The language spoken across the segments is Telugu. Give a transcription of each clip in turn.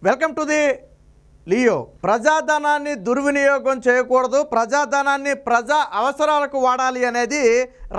Welcome to the Leo. ప్రజాధనాన్ని దుర్వినియోగం చేయకూడదు, ప్రజాధనాన్ని ప్రజా అవసరాలకు వాడాలి అనేది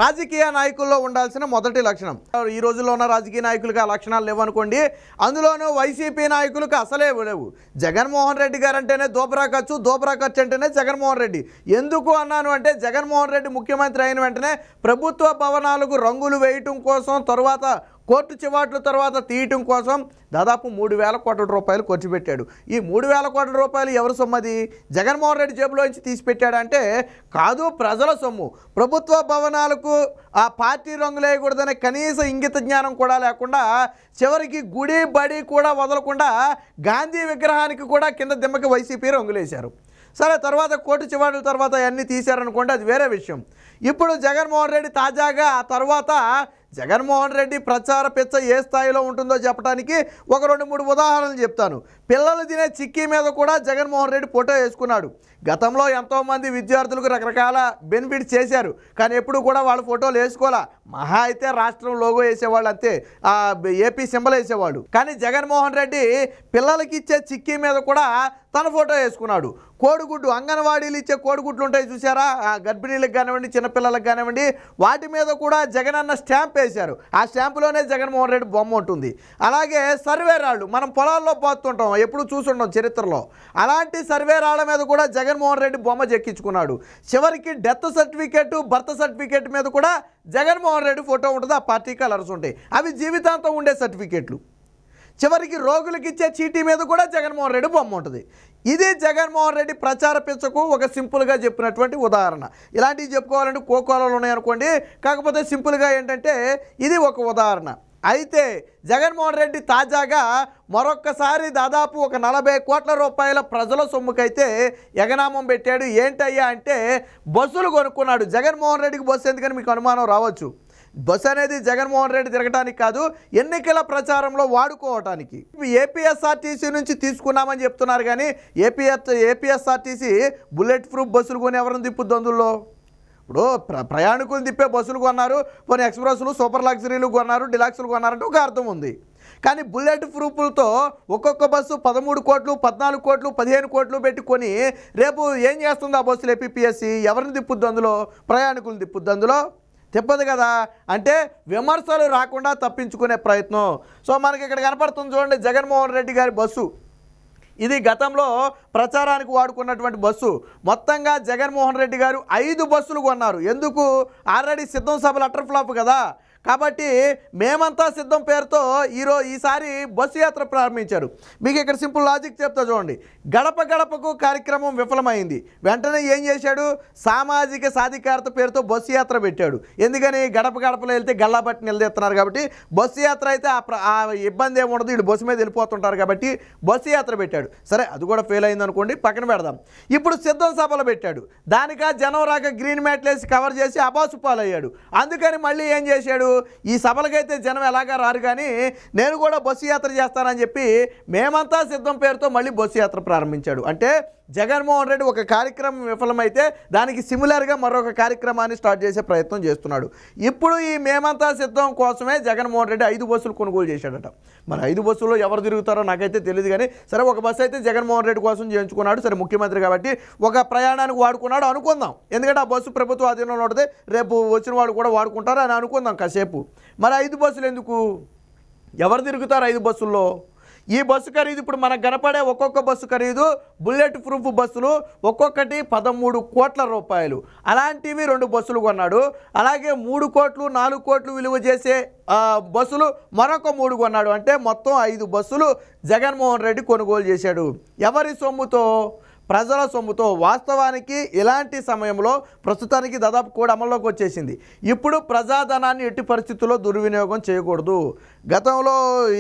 రాజకీయ నాయకుల్లో ఉండాల్సిన మొదటి లక్షణం. ఈ రోజుల్లో ఉన్న రాజకీయ నాయకులకు ఆ లక్షణాలు లేవనుకోండి. అందులోనూ వైసీపీ నాయకులకు అసలే లేవు. జగన్మోహన్ రెడ్డి గారు అంటేనే దోబరా ఖర్చు అంటేనే జగన్మోహన్ రెడ్డి. ఎందుకు అన్నాను అంటే, జగన్మోహన్ రెడ్డి ముఖ్యమంత్రి అయిన వెంటనే ప్రభుత్వ భవనాలకు రంగులు వేయటం కోసం, తరువాత కోర్టు చివాట్ల తర్వాత తీయటం కోసం దాదాపు 3,000 కోట్ల రూపాయలు ఖర్చు పెట్టాడు. ఈ 3,000 కోట్ల రూపాయలు ఎవరి సొమ్మది? జగన్మోహన్ రెడ్డి జేబులోంచి తీసి పెట్టాడంటే కాదు, ప్రజల సొమ్ము. ప్రభుత్వ భవనాలకు ఆ పార్టీ రంగులు వేయకూడదనే కనీస ఇంగిత జ్ఞానం కూడా లేకుండా, చివరికి గుడి బడి కూడా వదలకుండా గాంధీ విగ్రహానికి కూడా కింద దిమ్మకి వైసీపీ రంగులేశారు. సరే, తర్వాత కోర్టు చివాట్ల తర్వాత అవన్నీ తీశారనుకోండి, అది వేరే విషయం. ఇప్పుడు జగన్మోహన్ రెడ్డి తాజాగా ఆ తర్వాత జగన్మోహన్ రెడ్డి ప్రచార పిచ్చ ఏ స్థాయిలో ఉంటుందో చెప్పడానికి ఒక 2-3 ఉదాహరణలు చెప్తాను. పిల్లలు తినే చిక్కీ మీద కూడా జగన్మోహన్ రెడ్డి ఫోటో వేసుకున్నాడు. గతంలో ఎంతోమంది విద్యార్థులకు రకరకాల బెనిఫిట్స్ చేశారు, కానీ ఎప్పుడు కూడా వాళ్ళ ఫోటోలు వేసుకోవాలా. మహా అయితే రాష్ట్రం లోగో వేసేవాళ్ళు, అంతే, ఏపీ సింబల్ వేసేవాళ్ళు. కానీ జగన్మోహన్ రెడ్డి పిల్లలకి ఇచ్చే చిక్కీ మీద కూడా తన ఫోటో వేసుకున్నాడు. కోడిగుడ్డు, అంగన్వాడీలు ఇచ్చే కోడిగుడ్లు ఉంటాయి చూసారా, గర్భిణీలకు కానివ్వండి, చిన్నపిల్లలకు కానివ్వండి, వాటి మీద కూడా జగన్ అన్న స్టాంప్ వేశారు. ఆ స్టాంపులోనే జగన్మోహన్ రెడ్డి బొమ్మ ఉంటుంది. అలాగే సర్వే రాళ్ళు మనం పొలాల్లో పోతుంటాం, ఎప్పుడు చూసుంటాం చరిత్రలో. అలాంటి సర్వే రాళ్ళ మీద కూడా జగన్మోహన్ రెడ్డి బొమ్మ చెక్కించుకున్నాడు. చివరికి డెత్ సర్టిఫికేట్, బర్త్ సర్టిఫికేట్ మీద కూడా జగన్మోహన్ రెడ్డి ఫోటో ఉంటుంది. ఆ పార్టీ కలర్స్ ఉంటాయి, అవి జీవితాంతం ఉండే సర్టిఫికేట్లు. చివరికి రోగులకు ఇచ్చే చీటీ మీద కూడా జగన్మోహన్ రెడ్డి బొమ్మ ఉంటుంది. ఇది జగన్మోహన్ రెడ్డి ప్రచార పిచ్చకు ఒక సింపుల్గా చెప్పినటువంటి ఉదాహరణ. ఇలాంటివి చెప్పుకోవాలంటే కోకోలలో ఉన్నాయనుకోండి, కాకపోతే సింపుల్గా ఏంటంటే ఇది ఒక ఉదాహరణ. అయితే జగన్మోహన్ రెడ్డి తాజాగా మరొక్కసారి దాదాపు ఒక 40 కోట్ల రూపాయల ప్రజల సొమ్ముకైతే ఎగనామం పెట్టాడు. ఏంటయ్యా అంటే, బస్సులు కొనుక్కున్నాడు. జగన్మోహన్ రెడ్డికి బస్సు ఎందుకని మీకు అనుమానం రావచ్చు. బస్సు అనేది జగన్మోహన్ రెడ్డి తిరగటానికి కాదు, ఎన్నికల ప్రచారంలో వాడుకోవటానికి. ఏపీఎస్ఆర్టీసీ నుంచి తీసుకున్నామని చెప్తున్నారు, కానీ ఏపీఎస్ఆర్టీసీ బుల్లెట్ ప్రూఫ్ బస్సులు కొని ఎవరిని తిప్పుద్ది అందులో? ఇప్పుడు ప్రయాణికులు తిప్పే బస్సులు కొన్నారు, కొన్ని ఎక్స్ప్రెస్లు, సూపర్ లగ్జరీలు కొన్నారు, డిలాక్స్లు కొన్నారంటే ఒక అర్థం ఉంది. కానీ బుల్లెట్ ప్రూఫ్లతో ఒక్కొక్క బస్సు 13 కోట్లు, 14 కోట్లు, 15 కోట్లు పెట్టుకొని రేపు ఏం చేస్తుంది ఆ బస్సులు? ఏపీఎస్సీ ఎవరిని తిప్పుద్ది అందులో? ప్రయాణికులు తిప్పుద్ది అందులో? తిప్పదు కదా. అంటే విమర్శలు రాకుండా తప్పించుకునే ప్రయత్నం. సో మనకి ఇక్కడ కనపడుతుంది చూడండి, జగన్మోహన్ రెడ్డి గారి బస్సు. ఇది గతంలో ప్రచారానికి వాడుకున్నటువంటి బస్సు. మొత్తంగా జగన్మోహన్ రెడ్డి గారు 5 బస్సులు కొన్నారు. ఎందుకు? ఆల్రెడీ సిద్ధం సభలు అటర్ ఫ్లాప్ కదా, కాబట్టి మేమంతా సిద్ధం పేరుతో ఈసారి బస్సు యాత్ర ప్రారంభించారు. మీకు ఇక్కడ సింపుల్ లాజిక్ చెప్తా చూడండి. గడప గడపకు కార్యక్రమం విఫలమైంది. వెంటనే ఏం చేశాడు? సామాజిక సాధికారత పేరుతో బస్సు యాత్ర పెట్టాడు. ఎందుకని? గడప గడపలో వెళ్తే గల్లాబట్టి నిలదీస్తున్నారు కాబట్టి. బస్సు యాత్ర అయితే ఆ ఇబ్బంది ఏమి ఉండదు, వీళ్ళు బస్సు మీద వెళ్ళిపోతుంటారు కాబట్టి బస్సు యాత్ర పెట్టాడు. సరే, అది కూడా ఫెయిల్ అయింది అనుకోండి, పక్కన పెడదాం. ఇప్పుడు సిద్ధం సభలు పెట్టాడు. దానికా జనం రాక గ్రీన్ మ్యాట్లు వేసి కవర్ చేసి అబాసు పాలయ్యాడు. అందుకని మళ్ళీ ఏం చేశాడు? ఈ సభలకైతే జనం ఎలాగా రారు, కానీ నేను కూడా బస్సు యాత్ర చేస్తానని చెప్పి మేమంతా సిద్ధం పేరుతో మళ్ళీ బస్సు యాత్ర ప్రారంభించాడు. అంటే జగన్మోహన్ రెడ్డి ఒక కార్యక్రమం విఫలమైతే దానికి సిమిలర్గా మరొక కార్యక్రమాన్ని స్టార్ట్ చేసే ప్రయత్నం చేస్తున్నాడు. ఇప్పుడు ఈ మేమంతా సిద్ధం కోసమే జగన్మోహన్ రెడ్డి 5 బస్సులు కొనుగోలు చేశాడట. మరి 5 బస్సుల్లో ఎవరు తిరుగుతారో నాకైతే తెలియదు, కానీ సరే, ఒక బస్సు అయితే జగన్మోహన్ రెడ్డి కోసం చేయించుకున్నాడు. సరే, ముఖ్యమంత్రి కాబట్టి ఒక ప్రయాణానికి వాడుకున్నాడు అనుకుందాం. ఎందుకంటే ఆ బస్సు ప్రభుత్వ ఆధీనంలో ఉంటుంది, రేపు వచ్చిన వాళ్ళు కూడా వాడుకుంటారు అని అనుకుందాం కాసేపు. మరి 5 బస్సులు ఎందుకు? ఎవరు తిరుగుతారు 5 బస్సుల్లో? ఈ బస్సు ఖరీదు ఇప్పుడు మనకు కనపడే ఒక్కొక్క బస్సు ఖరీదు, బుల్లెట్ ప్రూఫ్ బస్సులు ఒక్కొక్కటి 13 కోట్ల రూపాయలు. అలాంటివి 2 బస్సులు కొన్నాడు. అలాగే 3 కోట్లు, 4 కోట్లు విలువ చేసే బస్సులు మరొక 3 కొన్నాడు. అంటే మొత్తం 5 బస్సులు జగన్మోహన్ రెడ్డి కొనుగోలు చేశాడు. ఎవరి సొమ్ముతో? ప్రజల సొమ్ముతో. వాస్తవానికి ఇలాంటి సమయంలో ప్రస్తుతానికి దాదాపు కోడ్ అమల్లోకి వచ్చేసింది. ఇప్పుడు ప్రజాధనాన్ని ఎట్టి పరిస్థితుల్లో దుర్వినియోగం చేయకూడదు. గతంలో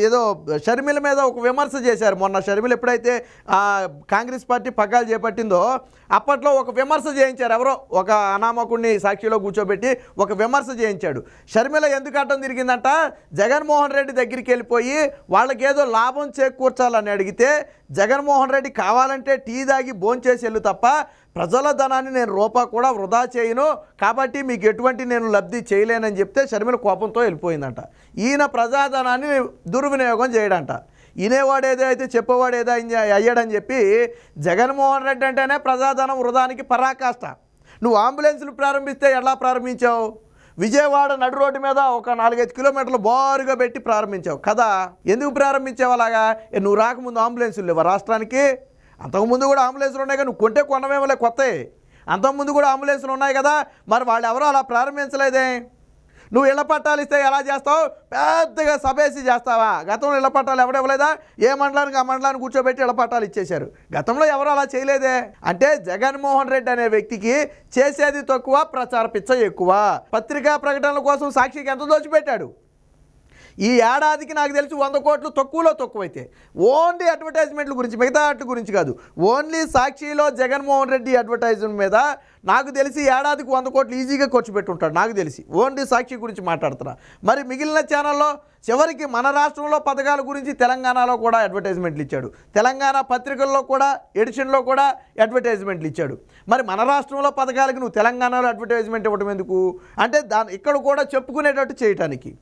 ఏదో షర్మిల మీద ఒక విమర్శ చేశారు. మొన్న షర్మిల ఎప్పుడైతే కాంగ్రెస్ పార్టీ పగ్గాలు చేపట్టిందో అప్పట్లో ఒక విమర్శ చేయించారు. ఎవరో ఒక అనామకుడిని సాక్షిలో కూర్చోబెట్టి ఒక విమర్శ చేయించాడు. షర్మిల ఎందుకు అడ్డం తిరిగిందంట? జగన్మోహన్ రెడ్డి దగ్గరికి వెళ్ళిపోయి వాళ్ళకేదో లాభం చేకూర్చాలని అడిగితే జగన్మోహన్ రెడ్డి కావాలంటే టీ దాగి భోంచేసి వెళ్ళు తప్ప ప్రజల ధనాన్ని నేను రూపా కూడా వృధా చేయను, కాబట్టి మీకు ఎటువంటి నేను లబ్ధి చేయలేనని చెప్తే షర్మిల కోపంతో వెళ్ళిపోయిందంట. ఈయన ప్రజాధనాన్ని దుర్వినియోగం చేయడంట. వినేవాడు ఏదో అయితే చెప్పేవాడు ఏదో అయ్యాడని చెప్పి జగన్మోహన్ రెడ్డి అంటేనే ప్రజాధనం వృధానికి పరాకాష్ట. నువ్వు అంబులెన్సులు ప్రారంభిస్తే ఎలా ప్రారంభించావు? విజయవాడ నడు రోడ్డు మీద ఒక 4-5 కిలోమీటర్లు బారుగా పెట్టి ప్రారంభించావు కదా. ఎందుకు ప్రారంభించావు అలాగా? నువ్వు రాకముందు అంబులెన్సులు లేవా రాష్ట్రానికి? అంతకుముందు కూడా అంబులెన్సులు ఉన్నాయి కదా, నువ్వు కొంటే కొనవేమలే కొత్తవి. అంతకుముందు కూడా అంబులెన్సులు ఉన్నాయి కదా, మరి వాళ్ళు ఎవరో అలా ప్రారంభించలేదే. నువ్వు ఇళ్ల పట్టాలు ఇస్తే ఎలా చేస్తావు? పెద్దగా సభేసి చేస్తావా? గతంలో ఇళ్ల పట్టాలు ఎవరివ్వలేదా? ఏ మండలానికి ఆ మండలాన్ని కూర్చోబెట్టి ఇళ్ల పట్టాలు ఇచ్చేశారు. గతంలో ఎవరు అలా చేయలేదే. అంటే జగన్మోహన్ రెడ్డి అనే వ్యక్తికి చేసేది తక్కువ, ప్రచార పిచ్చ ఎక్కువ. పత్రికా ప్రకటనల కోసం సాక్షికి ఎంత దోచిపెట్టాడు? ఈ ఏడాదికి నాకు తెలిసి 100 కోట్లు తక్కువలో తక్కువైతే ఓన్లీ అడ్వర్టైజ్మెంట్ల గురించి, మిగతా వాటి గురించి కాదు, ఓన్లీ సాక్షిలో జగన్మోహన్ రెడ్డి అడ్వర్టైజ్మెంట్ మీద నాకు తెలిసి ఏడాదికి 100 కోట్లు ఈజీగా ఖర్చు పెట్టుంటాడు నాకు తెలిసి. ఓన్లీ సాక్షి గురించి మాట్లాడుతున్నా. మరి మిగిలిన ఛానల్లో చివరికి మన రాష్ట్రంలో పథకాల గురించి తెలంగాణలో కూడా అడ్వర్టైజ్మెంట్లు ఇచ్చాడు. తెలంగాణ పత్రికల్లో కూడా ఎడిషన్లో కూడా అడ్వర్టైజ్మెంట్లు ఇచ్చాడు. మరి మన రాష్ట్రంలో పథకాలకి నువ్వు తెలంగాణలో అడ్వర్టైజ్మెంట్ ఇవ్వడం ఎందుకు? అంటే ఇక్కడ కూడా చెప్పుకునేటట్టు చేయటానికి.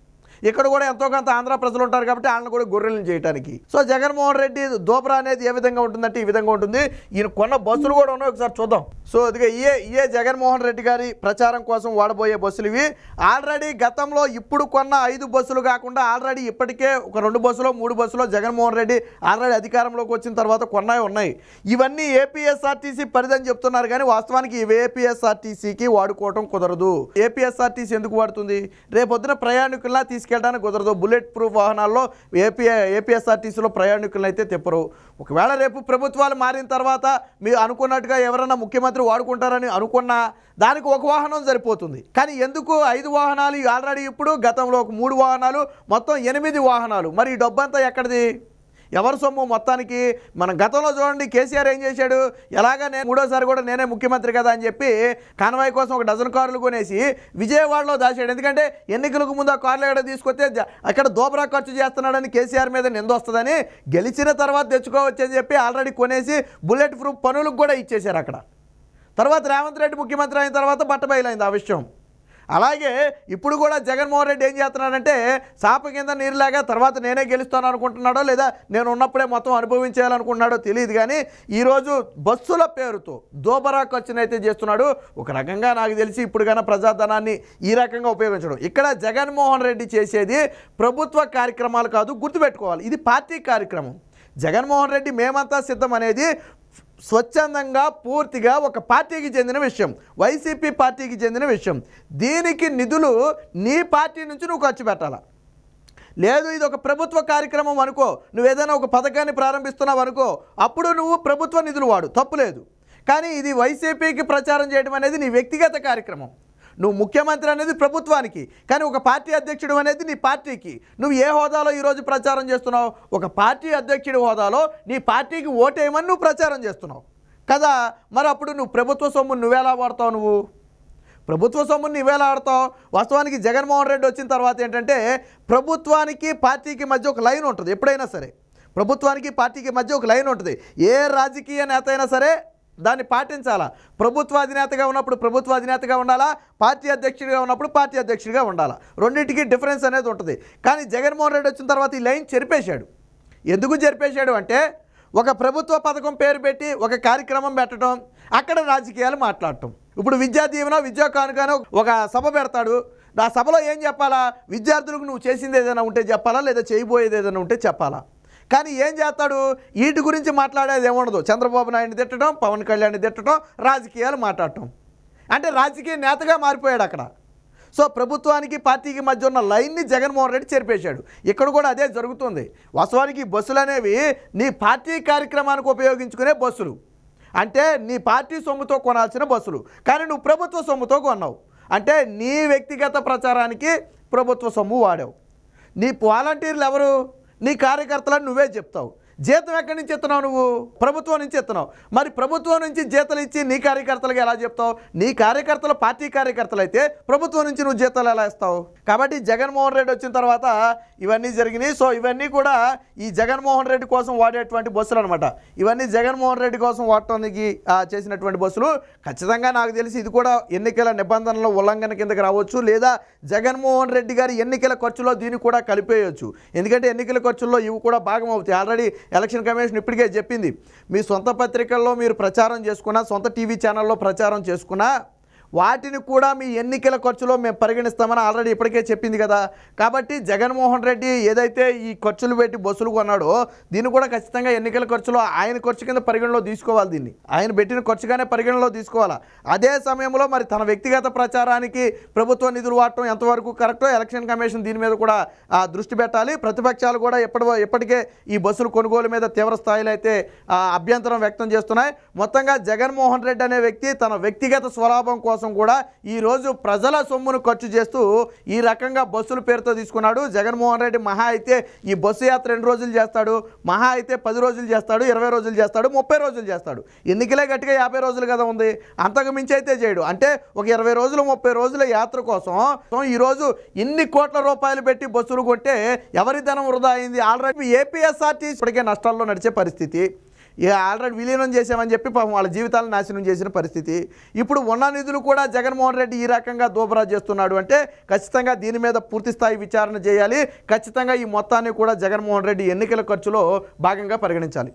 ఇక్కడ కూడా ఎంతో కొంత ఆంధ్ర ప్రజలు ఉంటారు కాబట్టి వాళ్ళని కూడా గొర్రెలను చేయడానికి. సో జగన్మోహన్ రెడ్డి దోబరా అనేది ఏ విధంగా ఉంటుందంటే ఈ విధంగా ఉంటుంది. ఈయన కొన్న బస్సులు కూడా ఉన్నాయి, ఒకసారి చూద్దాం. సో ఇదిగా ఇయే జగన్మోహన్ రెడ్డి గారి ప్రచారం కోసం వాడబోయే బస్సులు ఇవి. ఆల్రెడీ గతంలో ఇప్పుడు కొన్న 5 బస్సులు కాకుండా ఆల్రెడీ ఇప్పటికే ఒక 2 బస్సులో 3 బస్సులో జగన్మోహన్ రెడ్డి ఆల్రెడీ అధికారంలోకి వచ్చిన తర్వాత కొన్నాయి ఉన్నాయి. ఇవన్నీ ఏపీఎస్ఆర్టీసీ పరిధని చెప్తున్నారు కానీ వాస్తవానికి ఇవి ఏపీఎస్ఆర్టీసీకి వాడుకోవటం కుదరదు. ఏపీఎస్ఆర్టీసీ ఎందుకు వాడుతుంది? రేపొద్దున ప్రయాణికుల్లా తీసుకెళ్ళడానికి కుదరదు. బుల్లెట్ ప్రూఫ్ వాహనాల్లో ఏపీఎస్ఆర్టీసీలో ప్రయాణికులను అయితే తిప్పరు. ఒకవేళ రేపు ప్రభుత్వాలు మారిన తర్వాత మీరు అనుకున్నట్టుగా ఎవరైనా ముఖ్యమంత్రి వాడుకుంటారని అనుకున్నా దానికి ఒక వాహనం సరిపోతుంది. కానీ ఎందుకు 5 వాహనాలు ఆల్రెడీ ఇప్పుడు గతంలో ఒక 3 వాహనాలు మొత్తం 8 వాహనాలు? మరి ఈ డబ్బంతా ఎక్కడిది? ఎవరి సొమ్ము మొత్తానికి? మనం గతంలో చూడండి కేసీఆర్ ఏం చేశాడు? ఎలాగా నేను 3వ సారి కూడా నేనే ముఖ్యమంత్రి కదా అని చెప్పి కాన్వాయ్ కోసం ఒక డజన్ కార్లు కొనేసి విజయవాడలో దాచాడు. ఎందుకంటే ఎన్నికలకు ముందు ఆ కార్లు ఎక్కడ తీసుకొస్తే అక్కడ దోబరా ఖర్చు చేస్తున్నాడని కేసీఆర్ మీద నింద వస్తుందని, గెలిచిన తర్వాత తెచ్చుకోవచ్చని చెప్పి ఆల్రెడీ కొనేసి బుల్లెట్ ప్రూఫ్ పనులకు కూడా ఇచ్చేశారు అక్కడ. తర్వాత రేవంత్ రెడ్డి ముఖ్యమంత్రి అయిన తర్వాత బట్టబయలైంది ఆ విషయం. అలాగే ఇప్పుడు కూడా జగన్మోహన్ రెడ్డి ఏం చేస్తున్నాడంటే సాప కింద నీరులాగా తర్వాత నేనే గెలుస్తాను అనుకుంటున్నాడో లేదా నేను ఉన్నప్పుడే మొత్తం అనుభవించాలనుకుంటున్నాడో తెలియదు. కానీ ఈరోజు బస్సుల పేరుతో దోబరా ఖర్చునైతే చేస్తున్నాడు. ఒక రకంగా నాకు తెలిసి ఇప్పుడు కన్నా ప్రజాధనాన్ని ఈ రకంగా ఉపయోగించడం. ఇక్కడ జగన్మోహన్ రెడ్డి చేసేది ప్రభుత్వ కార్యక్రమాలు కాదు, గుర్తుపెట్టుకోవాలి. ఇది పార్టీ కార్యక్రమం. జగన్మోహన్ రెడ్డి మేమంతా సిద్ధం అనేది స్వచ్ఛందంగా పూర్తిగా ఒక పార్టీకి చెందిన విషయం, వైసీపీ పార్టీకి చెందిన విషయం. దీనికి నిధులు నీ పార్టీ నుంచి నువ్వు ఖర్చు పెట్టాలా. లేదు ఇది ఒక ప్రభుత్వ కార్యక్రమం అనుకో, నువ్వు ఏదైనా ఒక పథకాన్ని ప్రారంభిస్తున్నావు అనుకో, అప్పుడు నువ్వు ప్రభుత్వ నిధులు వాడు, తప్పులేదు. కానీ ఇది వైసీపీకి ప్రచారం చేయడం అనేది నీ వ్యక్తిగత కార్యక్రమం. నువ్వు ముఖ్యమంత్రి అనేది ప్రభుత్వానికి, కానీ ఒక పార్టీ అధ్యక్షుడు అనేది నీ పార్టీకి. నువ్వు ఏ హోదాలో ఈరోజు ప్రచారం చేస్తున్నావు? ఒక పార్టీ అధ్యక్షుడి హోదాలో నీ పార్టీకి ఓటేయమని నువ్వు ప్రచారం చేస్తున్నావు కదా. మరి అప్పుడు నువ్వు ప్రభుత్వ సొమ్మును నువ్వెలా వాడతావు? నువ్వు ప్రభుత్వ సొమ్మును నువ్వెలా ఆడతావు? వాస్తవానికి జగన్మోహన్ రెడ్డి వచ్చిన తర్వాత ఏంటంటే ప్రభుత్వానికి పార్టీకి మధ్య ఒక లైన్ ఉంటుంది. ఎప్పుడైనా సరే ప్రభుత్వానికి పార్టీకి మధ్య ఒక లైన్ ఉంటుంది. ఏ రాజకీయ నేత అయినా సరే దాన్ని పాటించాలా. ప్రభుత్వ అధినేతగా ఉన్నప్పుడు ప్రభుత్వ అధినేతగా ఉండాలా, పార్టీ అధ్యక్షుడిగా ఉన్నప్పుడు పార్టీ అధ్యక్షుడిగా ఉండాలా. రెండింటికి డిఫరెన్స్ అనేది ఉంటుంది. కానీ జగన్మోహన్ రెడ్డి వచ్చిన తర్వాత ఈ లైన్ చెరిపేశాడు. ఎందుకు చెరిపేశాడు అంటే ఒక ప్రభుత్వ పథకం పేరు పెట్టి ఒక కార్యక్రమం పెట్టడం, అక్కడ రాజకీయాలు మాట్లాడటం. ఇప్పుడు విద్యా దీవెన విద్యా కానుకనో ఒక సభ పెడతాడు. ఆ సభలో ఏం చెప్పాలా? విద్యార్థులకు నువ్వు చేసింది ఏదైనా ఉంటే చెప్పాలా, లేదా చేయబోయేది ఏదైనా ఉంటే చెప్పాలా. కానీ ఏం చేస్తాడు? వీటి గురించి మాట్లాడేది ఏముండదు. చంద్రబాబు నాయుడిని తిట్టడం, పవన్ కళ్యాణ్ని తిట్టడం, రాజకీయాలు మాట్లాడటం. అంటే రాజకీయ నేతగా మారిపోయాడు అక్కడ. సో ప్రభుత్వానికి పార్టీకి మధ్య ఉన్న లైన్ని జగన్మోహన్ రెడ్డి చెరిపేశాడు. ఇక్కడ కూడా అదే జరుగుతుంది. వాస్తవానికి బస్సులు అనేవి నీ పార్టీ కార్యక్రమానికి ఉపయోగించుకునే బస్సులు, అంటే నీ పార్టీ సొమ్ముతో కొనాల్సిన బస్సులు. కానీ నువ్వు ప్రభుత్వ సొమ్ముతో కొన్నావు. అంటే నీ వ్యక్తిగత ప్రచారానికి ప్రభుత్వ సొమ్ము వాడావు. నీ వాలంటీర్లు ఎవరు? నీ కార్యకర్తలను నువ్వే చెప్తావు. జీతం ఎక్కడి నుంచి ఇస్తున్నావు? నువ్వు ప్రభుత్వం నుంచి ఇస్తున్నావు. మరి ప్రభుత్వం నుంచి జీతాలు ఇచ్చి నీ కార్యకర్తలకు ఎలా చెప్తావు? నీ కార్యకర్తలు పార్టీ కార్యకర్తలు అయితే ప్రభుత్వం నుంచి నువ్వు జీతాలు ఎలా ఇస్తావు? కాబట్టి జగన్మోహన్ రెడ్డి వచ్చిన తర్వాత ఇవన్నీ జరిగినాయి. సో ఇవన్నీ కూడా ఈ జగన్మోహన్ రెడ్డి కోసం వాడేటువంటి బస్సులు అనమాట. ఇవన్నీ జగన్మోహన్ రెడ్డి కోసం వాడటానికి చేసినటువంటి బస్సులు. ఖచ్చితంగా నాకు తెలిసి ఇది కూడా ఎన్నికల నిబంధనల ఉల్లంఘన కిందకి రావచ్చు, లేదా జగన్మోహన్ రెడ్డి గారి ఎన్నికల ఖర్చులో దీన్ని కూడా కలిపేయచ్చు. ఎందుకంటే ఎన్నికల ఖర్చుల్లో ఇవి కూడా భాగం అవుతాయి. ఆల్రెడీ ఎలక్షన్ కమిషన్ ఇప్పటికే చెప్పింది, మీ సొంత పత్రికల్లో మీరు ప్రచారం చేసుకున్నా, సొంత టీవీ ఛానల్లో ప్రచారం చేసుకున్నా వాటిని కూడా మీ ఎన్నికల ఖర్చులో మేము పరిగణిస్తామని ఆల్రెడీ ఇప్పటికే చెప్పింది కదా. కాబట్టి జగన్మోహన్ రెడ్డి ఏదైతే ఈ ఖర్చులు పెట్టి బస్సులు కొన్నాడో దీన్ని కూడా ఖచ్చితంగా ఎన్నికల ఖర్చులో ఆయన ఖర్చు కింద పరిగణలో తీసుకోవాలి. దీన్ని ఆయన పెట్టిన ఖర్చుగానే పరిగణలో తీసుకోవాలా. అదే సమయంలో మరి తన వ్యక్తిగత ప్రచారానికి ప్రభుత్వ నిధులు వాడటం ఎంతవరకు కరెక్టో ఎలక్షన్ కమిషన్ దీని మీద కూడా దృష్టి పెట్టాలి. ప్రతిపక్షాలు కూడా ఇప్పటికే ఈ బస్సులు కొనుగోలు మీద తీవ్ర స్థాయిలో అయితే అభ్యంతరం వ్యక్తం చేస్తున్నాయి. మొత్తంగా జగన్మోహన్ రెడ్డి అనే వ్యక్తి తన వ్యక్తిగత స్వలాభం కోసం కూడా ఈరోజు ప్రజల సొమ్మును ఖర్చు చేస్తూ ఈ రకంగా బస్సుల పేరుతో తీసుకున్నాడు. జగన్మోహన్ రెడ్డి మహా అయితే ఈ బస్సు యాత్ర 2 రోజులు చేస్తాడు, మహా అయితే 10 రోజులు చేస్తాడు, 20 రోజులు చేస్తాడు, 30 రోజులు చేస్తాడు. ఎన్నికలే గట్టిగా 50 రోజులు కదా ఉంది, అంతకు మించి అయితే చేయడు. అంటే ఒక 20 రోజులు 30 రోజుల యాత్ర కోసం ఈరోజు ఇన్ని కోట్ల రూపాయలు పెట్టి బస్సులు కొంటే ఎవరి ధనం వృధా అయింది? ఆల్రెడీ ఏపీఎస్ఆర్టీసీ ఇప్పటికే నష్టాల్లో నడిచే పరిస్థితి. ఆల్రెడీ విలీనం చేసామని చెప్పి పాపం వాళ్ళ జీవితాలను నాశనం చేసిన పరిస్థితి. ఇప్పుడు ఉన్న నిధులు కూడా జగన్మోహన్ రెడ్డి ఈ రకంగా దోబరా చేస్తున్నాడు అంటే ఖచ్చితంగా దీని మీద పూర్తి స్థాయి విచారణ చేయాలి. ఖచ్చితంగా ఈ మొత్తాన్ని కూడా జగన్మోహన్ రెడ్డి ఎన్నికల ఖర్చులో భాగంగా పరిగణించాలి.